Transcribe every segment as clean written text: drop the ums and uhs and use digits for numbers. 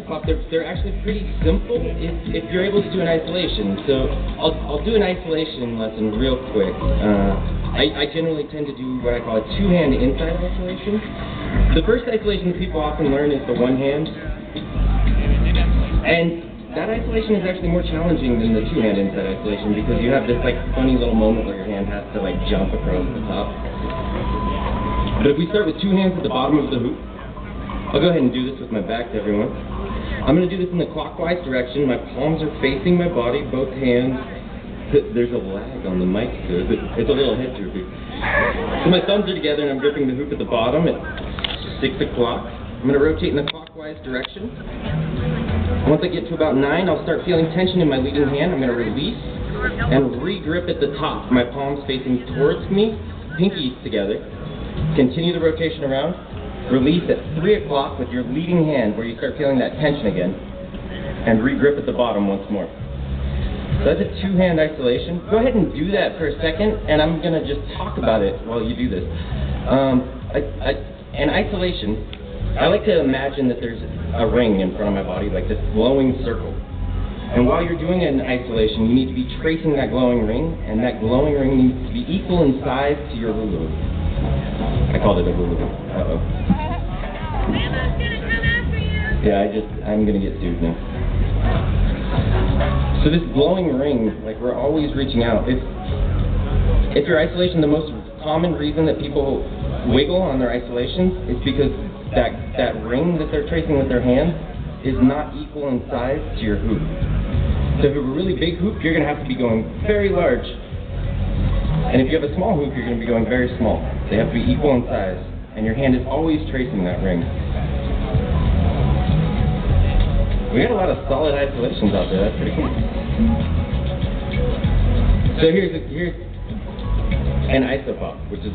isopop, they're actually pretty simple if you're able to do an isolation. So I'll do an isolation lesson real quick. I generally tend to do what I call a two-hand inside isolation. The first isolation that people often learn is the one hand. And that isolation is actually more challenging than the two-hand inside isolation because you have this like funny little moment where your hand has to like jump across the top. But if we start with two hands at the bottom of the hoop, I'll go ahead and do this with my back to everyone. I'm going to do this in the clockwise direction. My palms are facing my body, both hands. There's a lag on the mic, so it's a little head droopy. So my thumbs are together and I'm gripping the hoop at the bottom at 6 o'clock. I'm going to rotate in the clockwise direction. Once I get to about 9, I'll start feeling tension in my leading hand. I'm going to release and re-grip at the top. My palms facing towards me, pinkies together. Continue the rotation around. Release at 3 o'clock with your leading hand where you start feeling that tension again. And re-grip at the bottom once more. So that's a two-hand isolation. Go ahead and do that for a second, and I'm going to just talk about it while you do this. An isolation, I like to imagine that there's a ring in front of my body, like this glowing circle. And while you're doing an isolation, you need to be tracing that glowing ring, and that glowing ring needs to be equal in size to your hula. I called it a hula. Uh-oh. Yeah, I'm going to get sued now. So this glowing ring, like we're always reaching out. If your isolation, the most common reason that people wiggle on their isolations is because that ring that they're tracing with their hand is not equal in size to your hoop. So if you have a really big hoop, you're going to have to be going very large. And if you have a small hoop, you're going to be going very small. They have to be equal in size. And your hand is always tracing that ring. We got a lot of solid isolations out there. That's pretty cool. So here's an isopop, which is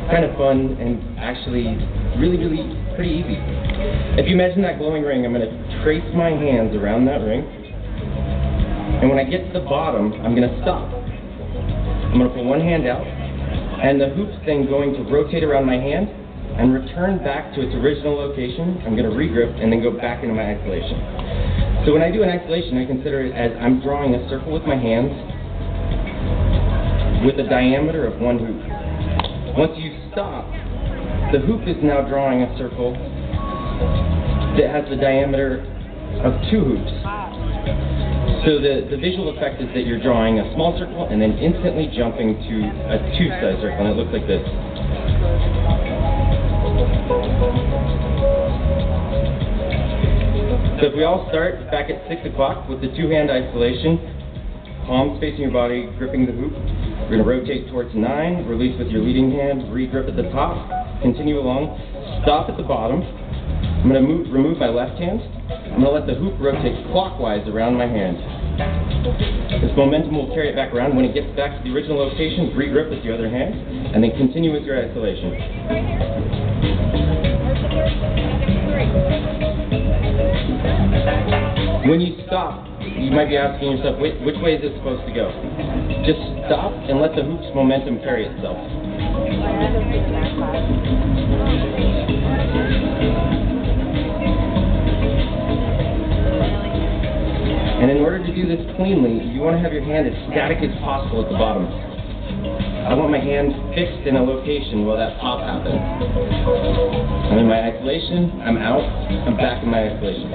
kind of fun and actually really pretty easy. If you imagine that glowing ring, I'm going to trace my hands around that ring. And when I get to the bottom, I'm going to stop. I'm going to put one hand out, and the hoop's then going to rotate around my hand and return back to its original location. I'm going to re-grip and then go back into my isolation. So when I do an isolation, I consider it as I'm drawing a circle with my hands with a diameter of one hoop. Once you stop, the hoop is now drawing a circle that has the diameter of two hoops. So the visual effect is that you're drawing a small circle and then instantly jumping to a two-size circle, and it looks like this. So if we all start back at 6 o'clock with the two-hand isolation, palms facing your body, gripping the hoop, we're going to rotate towards 9, release with your leading hand, re-grip at the top, continue along, stop at the bottom. I'm going to remove my left hand. I'm going to let the hoop rotate clockwise around my hand. This momentum will carry it back around. When it gets back to the original location, re-grip with your other hand, and then continue with your isolation. When you stop, you might be asking yourself, which way is it supposed to go? Just stop and let the hoop's momentum carry itself. And in order to do this cleanly, you want to have your hand as static as possible at the bottom. I want my hand fixed in a location while that pop happens. I'm in my isolation, I'm out, I'm back in my isolation.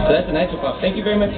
So that's an isopop. Thank you very much.